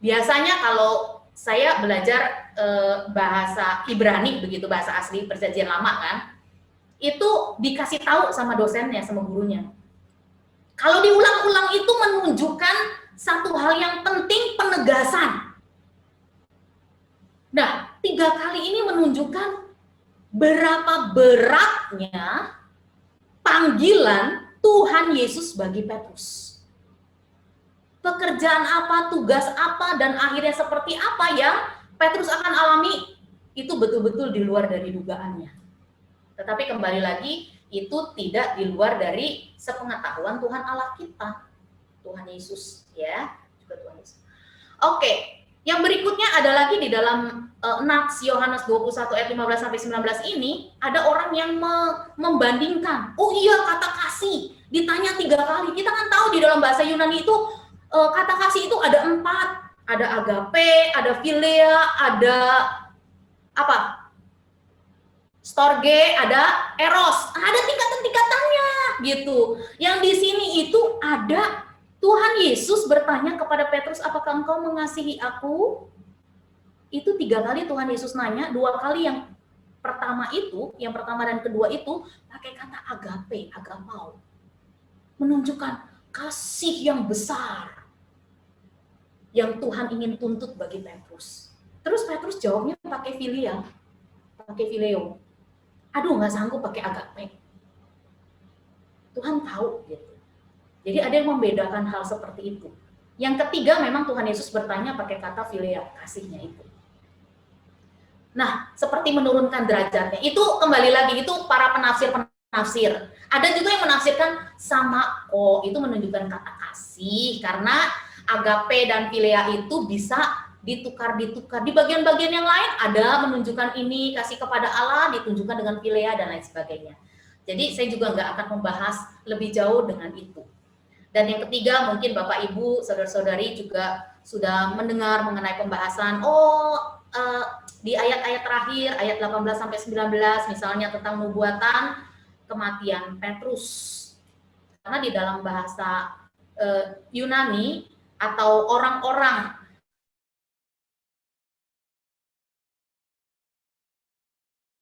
Biasanya kalau saya belajar bahasa Ibrani begitu, bahasa asli Perjanjian Lama kan, itu dikasih tahu sama dosennya, sama gurunya. Kalau diulang-ulang itu menunjukkan satu hal yang penting, penegasan. Nah, 3 kali ini menunjukkan berapa beratnya panggilan Tuhan Yesus bagi Petrus. Pekerjaan apa, tugas apa, dan akhirnya seperti apa yang Petrus akan alami, itu betul-betul di luar dari dugaannya. Tetapi kembali lagi, itu tidak di luar dari sepengetahuan Tuhan Allah kita, Tuhan Yesus, ya, juga Tuhan Yesus. Oke, yang berikutnya ada lagi di dalam Nats Yohanes 21 ayat 15 sampai 19 ini, ada orang yang membandingkan. Oh iya, kata kasih ditanya 3 kali. Kita kan tahu di dalam bahasa Yunani itu kata kasih itu ada 4, ada agape, ada philia, ada apa? Storge, ada eros, ada tingkatan-tingkatannya gitu. Yang di sini itu ada Tuhan Yesus bertanya kepada Petrus, apakah engkau mengasihi aku? Itu 3 kali Tuhan Yesus nanya, 2 kali yang pertama itu, yang pertama dan kedua itu pakai kata agape, agapau. Menunjukkan kasih yang besar yang Tuhan ingin tuntut bagi Petrus. Terus Petrus jawabnya pakai philia, pakai phileo. Aduh, nggak sanggup pakai agape. Tuhan tahu gitu. Jadi ada yang membedakan hal seperti itu. Yang ketiga memang Tuhan Yesus bertanya pakai kata philia, kasihnya itu. Nah, seperti menurunkan derajatnya. Itu kembali lagi, itu para penafsir. Ada juga yang menafsirkan sama itu menunjukkan kata kasih, karena agape dan philia itu bisa ditukar. Di bagian-bagian yang lain ada menunjukkan ini kasih kepada Allah, ditunjukkan dengan philia dan lain sebagainya. Jadi saya juga nggak akan membahas lebih jauh dengan itu. Dan yang ketiga, mungkin Bapak Ibu, saudara-saudari juga sudah mendengar mengenai pembahasan di ayat-ayat terakhir, ayat 18 sampai 19 misalnya tentang nubuatan kematian Petrus. Karena di dalam bahasa Yunani atau orang-orang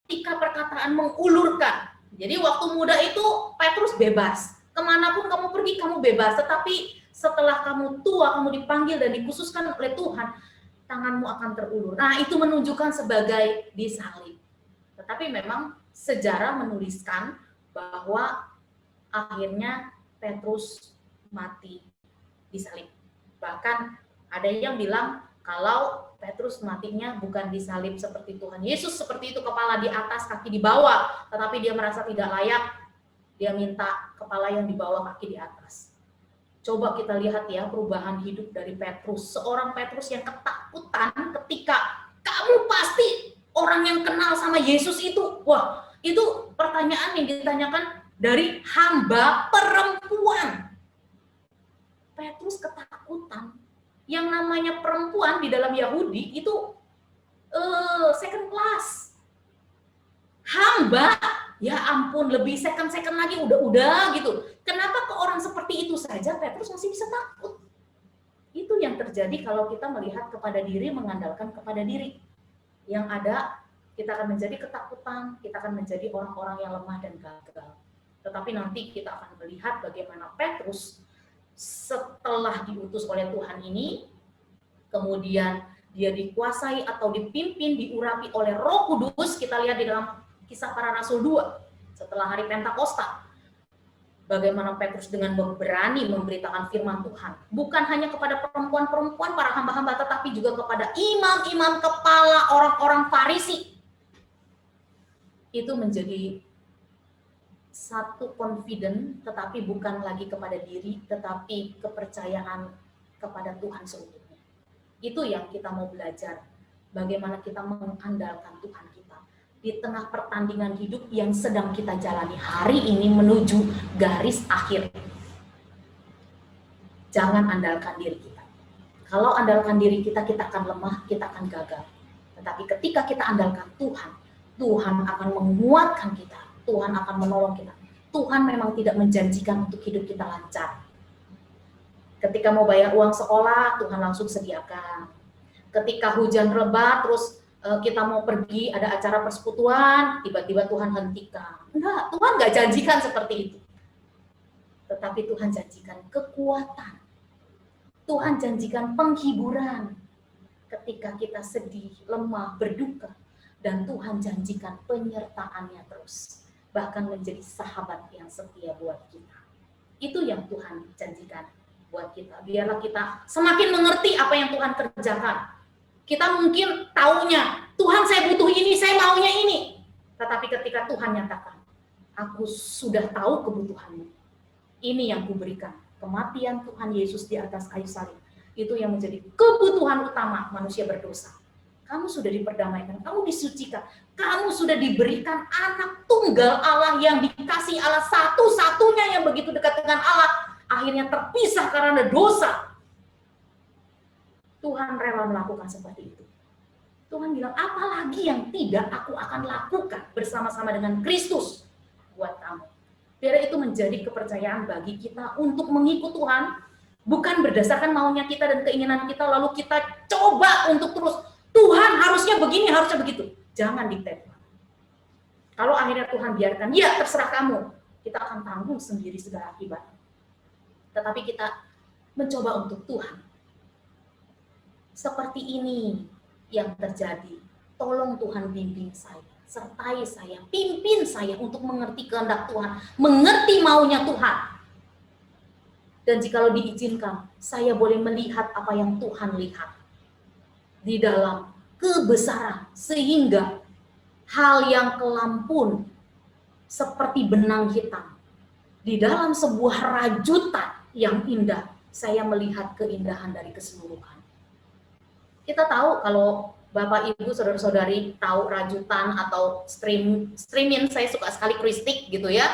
ketika perkataan mengulurkan. Jadi waktu muda itu Petrus bebas. Kemanapun kamu pergi kamu bebas. Tetapi setelah kamu tua, kamu dipanggil dan dikhususkan oleh Tuhan, tanganmu akan terulur. Nah, itu menunjukkan sebagai disalib. Tetapi memang sejarah menuliskan bahwa akhirnya Petrus mati disalib. Bahkan ada yang bilang kalau Petrus matinya bukan disalib seperti Tuhan Yesus, seperti itu kepala di atas, kaki di bawah, tetapi dia merasa tidak layak, dia minta kepala yang di bawah, kaki di atas. Coba kita lihat ya perubahan hidup dari Petrus, seorang Petrus yang ketakutan ketika kamu pasti orang yang kenal sama Yesus itu. Wah, itu pertanyaan yang ditanyakan dari hamba perempuan. Petrus ketakutan. Yang namanya perempuan di dalam Yahudi itu second class. Hamba, ya ampun, lebih second lagi, udah gitu. Kenapa ke orang seperti itu saja Petrus masih bisa takut? Itu yang terjadi kalau kita melihat kepada diri, mengandalkan kepada diri. Yang ada, kita akan menjadi ketakutan, kita akan menjadi orang-orang yang lemah dan gagal. Tetapi nanti kita akan melihat bagaimana Petrus setelah diutus oleh Tuhan ini, kemudian dia dikuasai atau dipimpin, diurapi oleh Roh Kudus. Kita lihat di dalam Kisah Para Rasul 2, setelah hari Pentakosta, bagaimana Petrus dengan berani memberitakan firman Tuhan, bukan hanya kepada perempuan-perempuan, para hamba-hamba, tetapi juga kepada imam-imam kepala orang-orang Farisi. Itu menjadi satu confident, tetapi bukan lagi kepada diri, tetapi kepercayaan kepada Tuhan seutuhnya. Itu yang kita mau belajar, bagaimana kita mengandalkan Tuhan kita di tengah pertandingan hidup yang sedang kita jalani hari ini menuju garis akhir. Jangan andalkan diri kita. Kalau andalkan diri kita, kita akan lemah, kita akan gagal. Tetapi ketika kita andalkan Tuhan, Tuhan akan menguatkan kita, Tuhan akan menolong kita. Tuhan memang tidak menjanjikan untuk hidup kita lancar. Ketika mau bayar uang sekolah, Tuhan langsung sediakan. Ketika hujan reda, terus kita mau pergi, ada acara persekutuan, tiba-tiba Tuhan hentikan. Enggak, Tuhan nggak janjikan seperti itu. Tetapi Tuhan janjikan kekuatan. Tuhan janjikan penghiburan. Ketika kita sedih, lemah, berduka. Dan Tuhan janjikan penyertaannya terus. Bahkan menjadi sahabat yang setia buat kita. Itu yang Tuhan janjikan buat kita. Biarlah kita semakin mengerti apa yang Tuhan kerjakan. Kita mungkin taunya, Tuhan saya butuh ini, saya maunya ini. Tetapi ketika Tuhan nyatakan, aku sudah tahu kebutuhanmu. Ini yang kuberikan. Kematian Tuhan Yesus di atas kayu salib. Itu yang menjadi kebutuhan utama manusia berdosa. Kamu sudah diperdamaikan, kamu disucikan. Kamu sudah diberikan anak tunggal Allah yang dikasih Allah satu-satunya yang begitu dekat dengan Allah. Akhirnya terpisah karena dosa. Tuhan rela melakukan seperti itu. Tuhan bilang, apalagi yang tidak aku akan lakukan bersama-sama dengan Kristus buat kamu. Biar itu menjadi kepercayaan bagi kita untuk mengikut Tuhan, bukan berdasarkan maunya kita dan keinginan kita, lalu kita coba untuk terus, Tuhan harusnya begini, harusnya begitu. Jangan dikte. Kalau akhirnya Tuhan biarkan, ya terserah kamu, kita akan tanggung sendiri segala akibat. Tetapi kita mencoba untuk Tuhan. Seperti ini yang terjadi. Tolong Tuhan bimbing saya, sertai saya, pimpin saya untuk mengerti kehendak Tuhan, mengerti maunya Tuhan. Dan jikalau diizinkan, saya boleh melihat apa yang Tuhan lihat di dalam kebesaran, sehingga hal yang kelam pun seperti benang hitam di dalam sebuah rajutan yang indah, saya melihat keindahan dari keseluruhan. Kita tahu kalau Bapak Ibu saudara-saudari tahu rajutan atau streamin, saya suka sekali kristik gitu ya.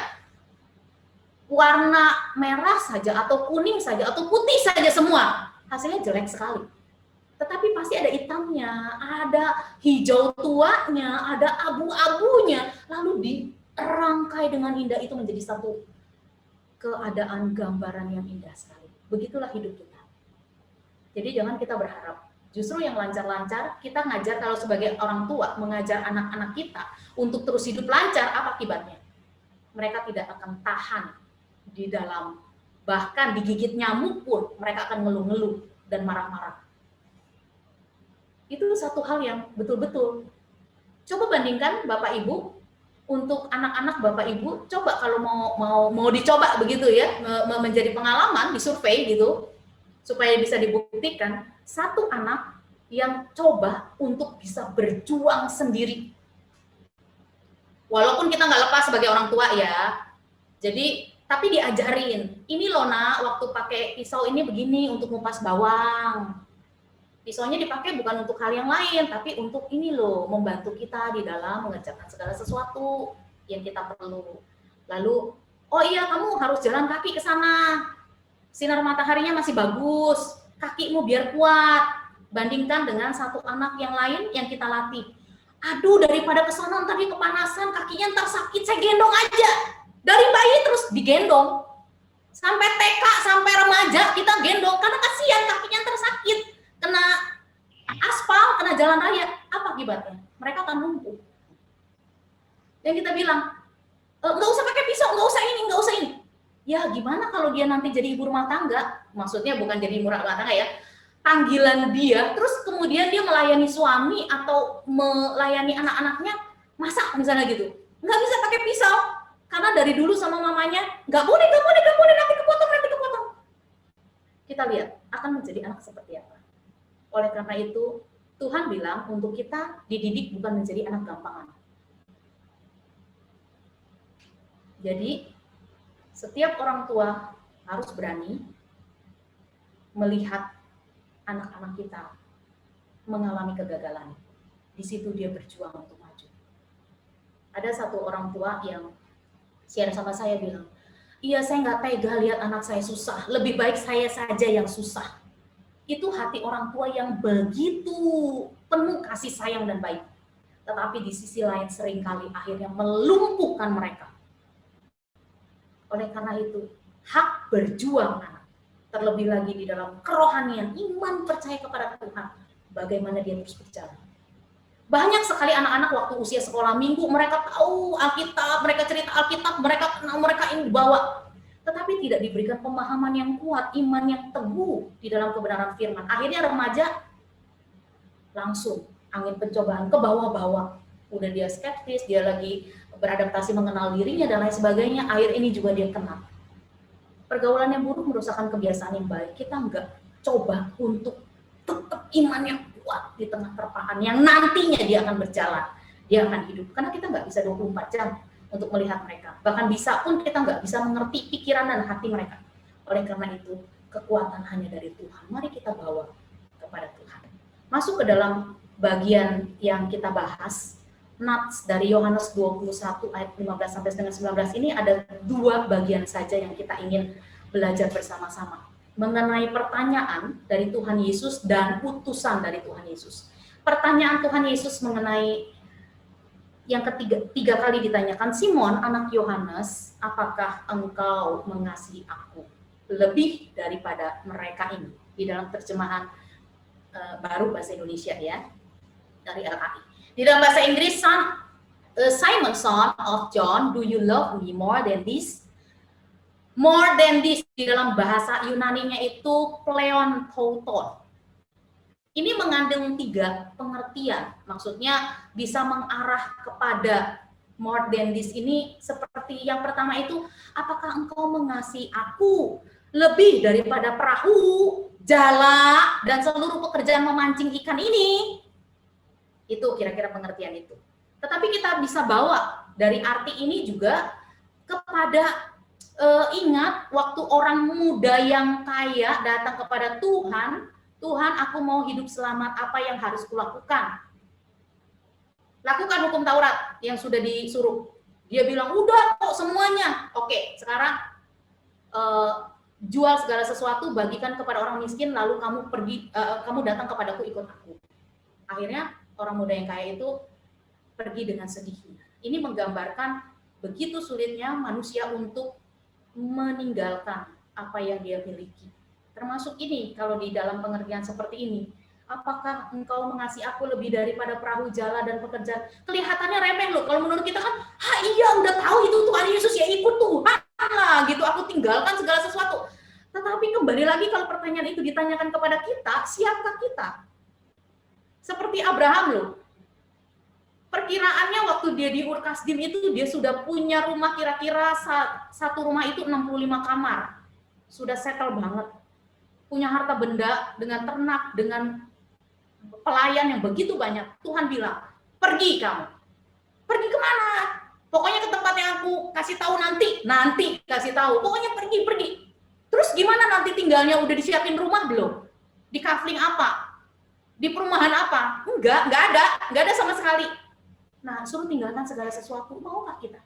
Warna merah saja atau kuning saja atau putih saja semua, hasilnya jelek sekali. Tetapi pasti ada hitamnya, ada hijau tuanya, ada abu-abunya, lalu dirangkai dengan indah, itu menjadi satu keadaan gambaran yang indah sekali. Begitulah hidup kita. Jadi jangan kita berharap. Justru yang lancar-lancar, kita ngajar, kalau sebagai orang tua mengajar anak-anak kita untuk terus hidup lancar, apa akibatnya? Mereka tidak akan tahan di dalam, bahkan digigit nyamuk pun mereka akan ngeluh-ngeluh dan marah-marah. Itu satu hal yang betul-betul. Coba bandingkan Bapak Ibu, untuk anak-anak Bapak Ibu, coba kalau mau dicoba begitu ya, menjadi pengalaman, disurvei gitu, supaya bisa dibuktikan, satu anak yang coba untuk bisa berjuang sendiri. Walaupun kita nggak lepas sebagai orang tua ya, jadi tapi diajarin, ini loh nak, waktu pakai pisau ini begini untuk ngupas bawang. Pisaunya dipakai bukan untuk hal yang lain, tapi untuk ini loh, membantu kita di dalam mengerjakan segala sesuatu yang kita perlu. Lalu, oh iya kamu harus jalan kaki ke sana, sinar mataharinya masih bagus, kakimu biar kuat. Bandingkan dengan satu anak yang lain yang kita latih. Aduh, daripada ke sana ntar dia kepanasan, kakinya ntar sakit, saya gendong aja. Dari bayi terus digendong. Sampai TK, sampai remaja kita gendong, karena kasihan kakinya ntar sakit. Kena aspal, kena jalan raya, apa akibatnya? Mereka akan lumpuh. Yang kita bilang, nggak usah pakai pisau, nggak usah ini, nggak usah ini. Ya gimana kalau dia nanti jadi ibu rumah tangga? Maksudnya bukan jadi ibu rumah tangga ya, panggilan dia, terus kemudian dia melayani suami atau melayani anak-anaknya, masak misalnya gitu. Nggak bisa pakai pisau, karena dari dulu sama mamanya, nggak boleh, nanti kepotong. Kita lihat, akan menjadi anak seperti apa. Oleh karena itu, Tuhan bilang untuk kita dididik bukan menjadi anak gampangan. Jadi, setiap orang tua harus berani melihat anak-anak kita mengalami kegagalan. Di situ dia berjuang untuk maju. Ada satu orang tua yang share sama saya bilang, iya saya nggak tega lihat anak saya susah, lebih baik saya saja yang susah. Itu hati orang tua yang begitu penuh kasih sayang dan baik. Tetapi di sisi lain seringkali akhirnya melumpuhkan mereka. Oleh karena itu, hak berjuang anak terlebih lagi di dalam kerohanian, iman percaya kepada Tuhan, bagaimana dia terus berjalan. Banyak sekali anak-anak waktu usia sekolah minggu, mereka tahu Alkitab, mereka cerita Alkitab, mereka kenal, mereka ingin bawa. Tetapi tidak diberikan pemahaman yang kuat, iman yang teguh di dalam kebenaran firman. Akhirnya remaja langsung angin pencobaan ke bawah-bawah. Udah dia skeptis, dia lagi beradaptasi mengenal dirinya dan lain sebagainya. Akhir ini juga dia kena. Pergaulan yang buruk merusakkan kebiasaan yang baik. Kita enggak coba untuk tetap iman yang kuat di tengah terpaan yang nantinya dia akan berjalan, dia akan hidup. Karena kita nggak bisa 24 jam untuk melihat mereka. Bahkan bisa pun kita nggak bisa mengerti pikiran dan hati mereka. Oleh karena itu, kekuatan hanya dari Tuhan. Mari kita bawa kepada Tuhan. Masuk ke dalam bagian yang kita bahas, Nats dari Yohanes 21 ayat 15 sampai dengan 19 ini ada dua bagian saja yang kita ingin belajar bersama-sama. Mengenai pertanyaan dari Tuhan Yesus dan utusan dari Tuhan Yesus. Pertanyaan Tuhan Yesus mengenai yang tiga kali ditanyakan, Simon anak Yohanes, apakah engkau mengasihi aku lebih daripada mereka ini? Di dalam terjemahan baru bahasa Indonesia ya, dari LAI. Di dalam bahasa Inggris, Simon son of John, do you love me more than this? More than this di dalam bahasa Yunani-nya itu pleon tauton. Ini mengandung tiga pengertian. Maksudnya bisa mengarah kepada more than this ini seperti yang pertama itu, apakah engkau mengasihi aku lebih daripada perahu, jala, dan seluruh pekerjaan memancing ikan ini? Itu kira-kira pengertian itu. Tetapi kita bisa bawa dari arti ini juga kepada ingat waktu orang muda yang kaya datang kepada Tuhan, Tuhan aku mau hidup selamat, apa yang harus kulakukan? Lakukan hukum Taurat yang sudah disuruh. Dia bilang, udah kok semuanya. Oke, sekarang jual segala sesuatu, bagikan kepada orang miskin, lalu kamu pergi, kamu datang kepadaku, ikut aku. Akhirnya orang muda yang kaya itu pergi dengan sedihnya. Ini menggambarkan begitu sulitnya manusia untuk meninggalkan apa yang dia miliki. Termasuk ini, kalau di dalam pengertian seperti ini, apakah engkau mengasihi aku lebih daripada perahu jala dan pekerjaan? Kelihatannya remeh loh, kalau menurut kita kan, iya udah tahu itu Tuhan Yesus, ya ikut Tuhan lah gitu, aku tinggalkan segala sesuatu. Tetapi kembali lagi kalau pertanyaan itu ditanyakan kepada kita, siapkah kita? Seperti Abraham loh. Perkiraannya waktu dia di Ur Kasdim itu dia sudah punya rumah, kira-kira satu rumah itu 65 kamar. Sudah settle banget. Punya harta benda dengan ternak, dengan pelayan yang begitu banyak. Tuhan bilang, pergi kamu. Pergi kemana? Pokoknya ke tempat yang aku kasih tahu nanti kasih tahu. Pokoknya pergi. Terus gimana nanti tinggalnya, udah disiapin rumah belum? Di kafling apa? Di perumahan apa? Enggak ada sama sekali. Nah, suruh tinggalkan segala sesuatu, maukah kita?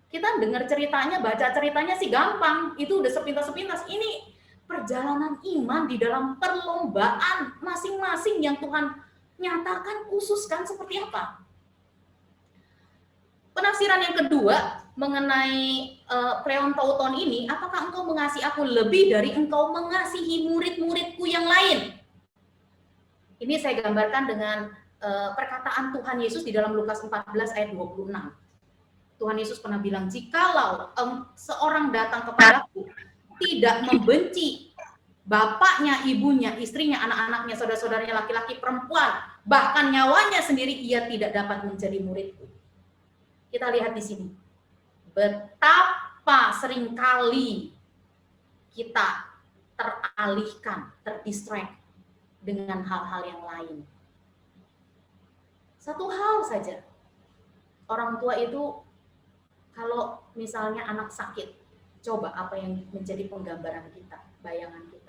Kita dengar ceritanya, baca ceritanya sih gampang, itu udah sepintas-sepintas. Ini perjalanan iman di dalam perlombaan masing-masing yang Tuhan nyatakan, khususkan seperti apa. Penafsiran yang kedua mengenai pleon tauton ini, apakah engkau mengasihi aku lebih dari engkau mengasihi murid-muridku yang lain? Ini saya gambarkan dengan perkataan Tuhan Yesus di dalam Lukas 14 ayat 26. Tuhan Yesus pernah bilang, jikalau seorang datang kepadaku tidak membenci bapaknya, ibunya, istrinya, anak-anaknya, saudara-saudaranya, laki-laki, perempuan, bahkan nyawanya sendiri, ia tidak dapat menjadi muridku. Kita lihat di sini, betapa seringkali kita teralihkan, terdistract dengan hal-hal yang lain. Satu hal saja, orang tua itu kalau misalnya anak sakit, coba apa yang menjadi penggambaran kita, bayangan kita.